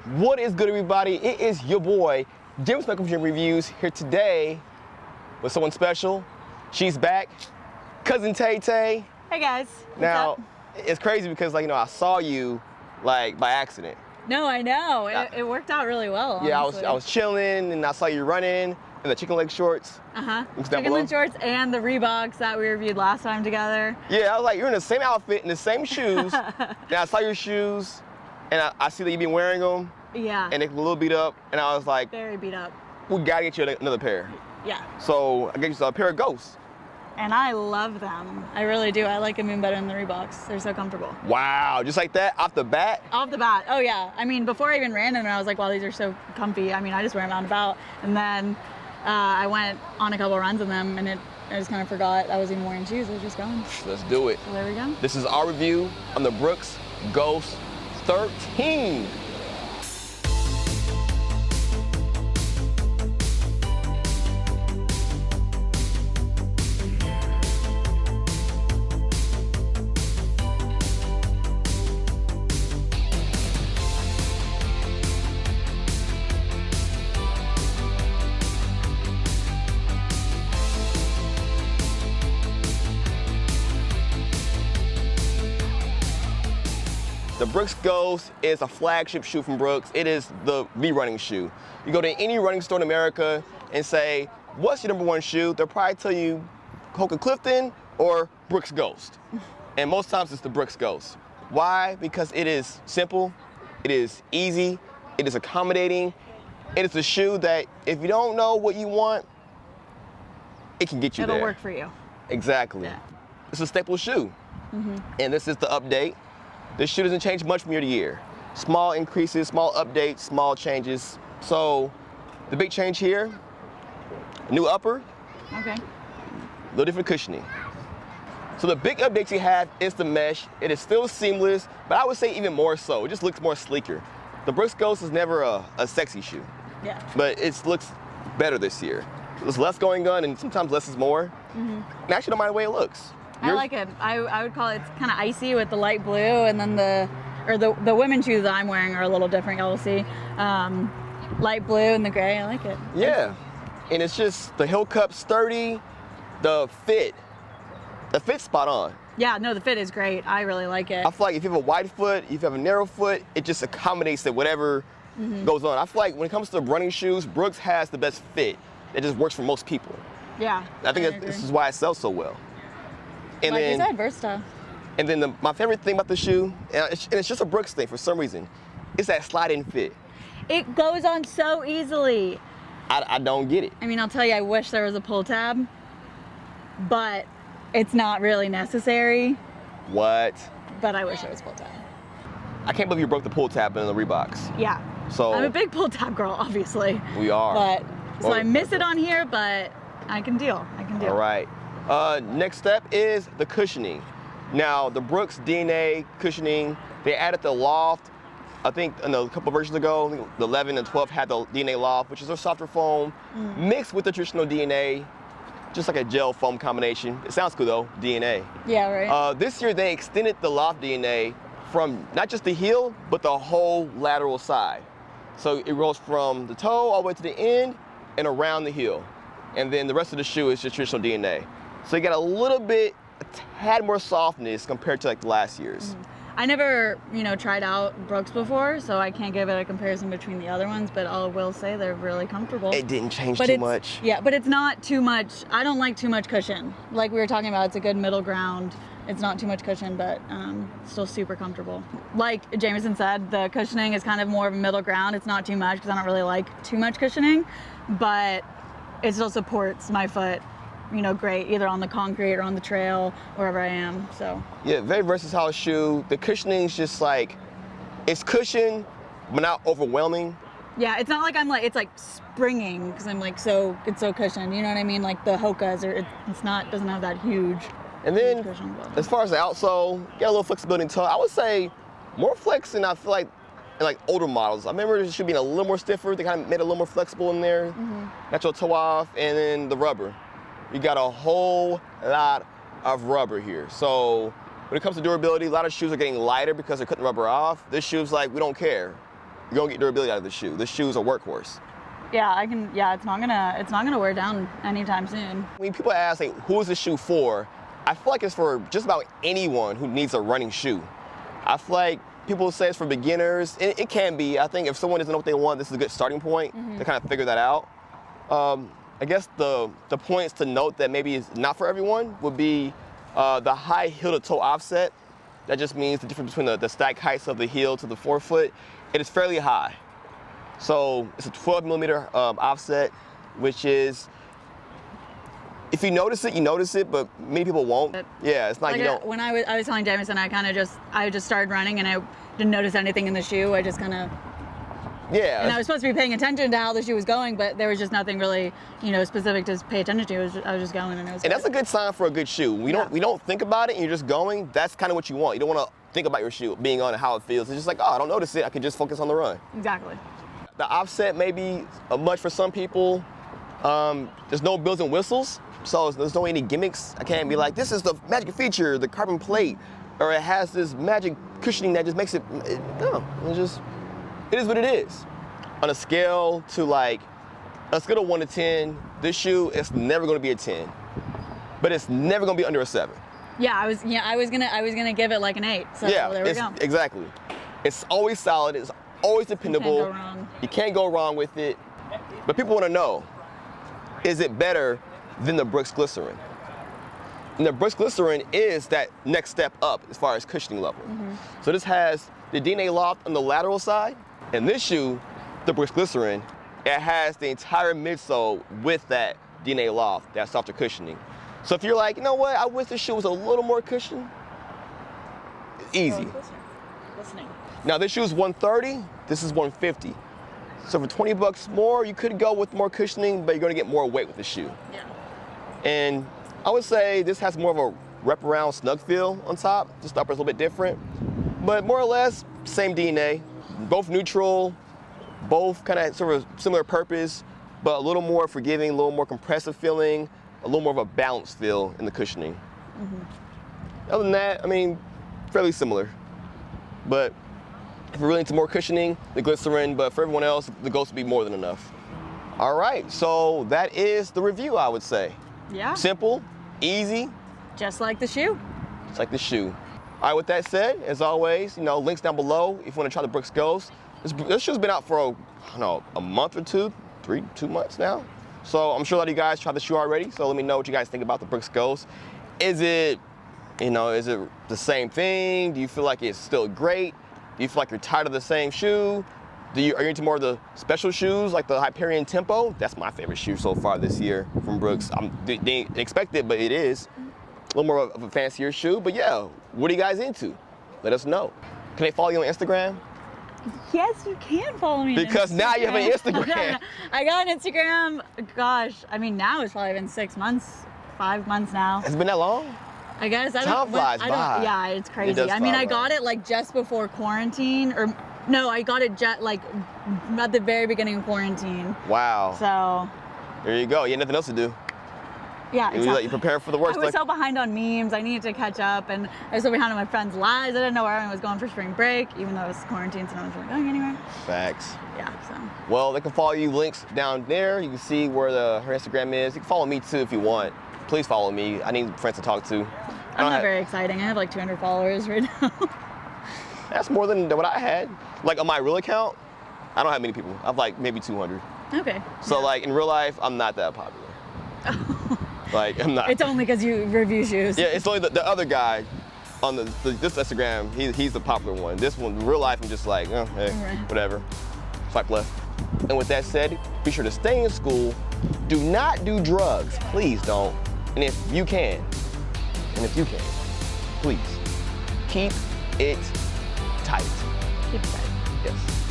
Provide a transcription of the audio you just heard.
What is good, everybody? It is your boy, James from Gym Reviews, here today with someone special. She's back, cousin Tay Tay. Hey guys. Now, it's crazy because I saw you by accident. No, I know. It worked out really well. Yeah, honestly. I was chilling and I saw you running in the chicken leg shorts. Chicken leg shorts and the Reeboks that we reviewed last time together. Yeah, I was like, you're in the same outfit, in the same shoes. And I saw your shoes and I see that you've been wearing them. Yeah. And they're a little beat up. And I was like, very beat up. We gotta get you another pair. Yeah. So I gave you a pair of Ghosts. And I love them. I really do. I like them even better than the Reeboks. They're so comfortable. Wow, just like that, off the bat? Off the bat, oh yeah. I mean, before I even ran them, I was like, wow, these are so comfy. I mean, I just wear them out and about. And then I went on a couple runs in them and I just kind of forgot I was even wearing shoes. I was just going. Let's do it. So there we go. This is our review on the Brooks Ghost 13. The Brooks Ghost is a flagship shoe from Brooks. It is the running shoe. You go to any running store in America and say, what's your number one shoe? They'll probably tell you Hoka Clifton or Brooks Ghost. And most times it's the Brooks Ghost. Why? Because it is simple, it is easy, it is accommodating. It is a shoe that if you don't know what you want, it can get you there. It'll work for you. Exactly. Yeah. It's a staple shoe. And this is the update. This shoe doesn't change much from year to year. Small increases, small updates, small changes. So the big change here, new upper, Okay. a little different cushioning. So the big update you have is the mesh. It is still seamless, but I would say even more so. It just looks more sleeker. The Brooks Ghost is never a sexy shoe, Yeah. but it looks better this year. There's less going on and sometimes less is more. And I actually don't mind the way it looks. I like it. I would call it kind of icy with the light blue, and then the women's shoes that I'm wearing are a little different. Y'all will see, light blue and the gray. I like it. Yeah, and it's just the heel cup sturdy, the fit's spot on. Yeah, no, the fit is great. I really like it. I feel like if you have a wide foot, if you have a narrow foot, it just accommodates that whatever goes on. I feel like when it comes to running shoes, Brooks has the best fit. It just works for most people. Yeah. I think this is why it sells so well. And like then, you said, versatile. And then my favorite thing about the shoe, and it's just a Brooks thing for some reason, is that slide-in fit. It goes on so easily. I don't get it. I mean, I'll tell you, I wish there was a pull tab, but it's not really necessary. What? But I wish there was a pull tab. I can't believe you broke the pull tab in the Reeboks. Yeah. So I'm a big pull tab girl, obviously. We are. But so I miss it on here, but I can deal. All right. Next step is the cushioning. Now, the Brooks DNA cushioning, they added the loft. I think a couple versions ago, I think the 11 and 12 had the DNA loft, which is a softer foam mixed with the traditional DNA, just like a gel foam combination. It sounds cool though, DNA. Yeah, right. This year they extended the loft DNA from not just the heel, but the whole lateral side. So it rolls from the toe all the way to the end and around the heel. And then the rest of the shoe is just traditional DNA. So you got a tad more softness compared to the last year's. I never, tried out Brooks before, so I can't give it a comparison between the other ones, but I will say they're really comfortable. It didn't change too much. Yeah, but it's not too much. I don't like too much cushion. Like we were talking about, it's a good middle ground. It's not too much cushion, but still super comfortable. Like Jameson said, the cushioning is kind of more of a middle ground. It's not too much because I don't really like too much cushioning, but it still supports my foot, great, either on the concrete or on the trail, wherever I am, so. Yeah, very versatile shoe. The cushioning is just it's cushioned, but not overwhelming. Yeah, it's not like it's like springing, because I'm it's so cushioned, you know what I mean? Like the Hokas, doesn't have that huge. And then, cushion, as far as the outsole, get a little flexibility in toe. I would say more flex than I feel like in older models. I remember it should be a little more stiffer. They kind of made it a little more flexible in there. Natural toe off, and then the rubber. You got a whole lot of rubber here. So when it comes to durability, a lot of shoes are getting lighter because they're cutting rubber off. This shoe's we don't care. you're gonna get durability out of the shoe. This shoe is a workhorse. Yeah, it's not gonna wear down anytime soon. When people ask, like, who is this shoe for? I feel like it's for just about anyone who needs a running shoe. I feel like people say it's for beginners. It can be. I think if someone doesn't know what they want, this is a good starting point to kind of figure that out. I guess the points to note that maybe is not for everyone would be the high heel to toe offset. That just means the difference between the stack heights of the heel to the forefoot. It is fairly high. So it's a 12 millimeter offset, which is, if you notice it, you notice it, but many people won't. Yeah, it's not, like you don't. When I was telling Jameson, I just started running and I didn't notice anything in the shoe. I just kind of, Yeah. and I was supposed to be paying attention to how the shoe was going, but there was just nothing really, specific to pay attention to. I was just going and it was And good. that's a good sign for a good shoe. We don't think about it and you're just going. That's kind of what you want. You don't want to think about your shoe being on and how it feels. It's just like, oh, I don't notice it. I can just focus on the run. Exactly. The offset may be much for some people. There's no bells and whistles, so there's no any gimmicks. I can't be like, this is the magic feature, the carbon plate, or it has this magic cushioning that just makes it. No, it is what it is. On a scale to like, a scale of 1 to 10, this shoe is never going to be a 10, but it's never going to be under a 7. Yeah, I was gonna give it like an 8. So Yeah, there we go. Exactly. It's always solid. It's always dependable. You can't go wrong. You can't go wrong with it. But people want to know, is it better than the Brooks Glycerin? And the Brooks Glycerin is that next step up as far as cushioning level. So this has the DNA loft on the lateral side, and this shoe, the Brooks Glycerin, it has the entire midsole with that DNA loft, that softer cushioning. So if you're like, you know what, I wish this shoe was a little more cushioned, easy. Listening. Now this shoe is $130, this is $150. So for 20 bucks more, you could go with more cushioning, but you're gonna get more weight with the shoe. Yeah. And I would say this has more of a wraparound snug feel on top. Just the upper's a little bit different, but more or less, same DNA. Both neutral, both kind of sort of similar purpose, but a little more forgiving, a little more compressive feeling, a little more of a balanced feel in the cushioning. Other than that, I mean, fairly similar. But if you're really into more cushioning, the Glycerin, but for everyone else, the Ghost would be more than enough. All right, so that is the review, I would say. Yeah. Simple, easy, Just like the shoe. just like the shoe. All right, with that said, as always, links down below if you want to try the Brooks Ghost. This shoe's been out for, a month or two, 2 months now. So I'm sure a lot of you guys tried the shoe already, so let me know what you guys think about the Brooks Ghost. Is it the same thing? Do you feel like it's still great? Do you feel like you're tired of the same shoe? Are you into more of the special shoes, like the Hyperion Tempo? That's my favorite shoe so far this year from Brooks. They didn't expect it, but it is. A little more of a fancier shoe, but yeah, what are you guys into? Let us know. Can they follow you on Instagram? Yes, you can follow me. Because on now you have an Instagram. I got an Instagram. Gosh, I mean, now it's probably been 6 months, 5 months now. Has it been that long? I guess Time flies by. Yeah, it's crazy. It does I mean, fly I by. got it like just before quarantine, or no, I got it like at the very beginning of quarantine. Wow. So. There you go. You had nothing else to do. Yeah, exactly. You prepare for the worst. I was so behind on memes. I needed to catch up, and I was so behind on my friends' lives. I didn't know where everyone was going for spring break, even though it was quarantine, so no one's really going anywhere. Facts. Yeah, so. Well, they can follow you. Links down there. You can see where her Instagram is. You can follow me too if you want. Please follow me. I need friends to talk to. I'm not very exciting. I have like 200 followers right now. That's more than what I had. Like on my real account, I don't have many people. I have like maybe 200. Okay. So yeah. like in real life, I'm not that popular. Like I'm not. It's only because you review shoes. Yeah, it's only the other guy on this Instagram. He's the popular one. This one, real life, I'm just like, oh, hey, Right. whatever. Swipe left. And with that said, be sure to stay in school. Do not do drugs. Please don't. And if you can, please keep it tight. Keep it tight. Yes.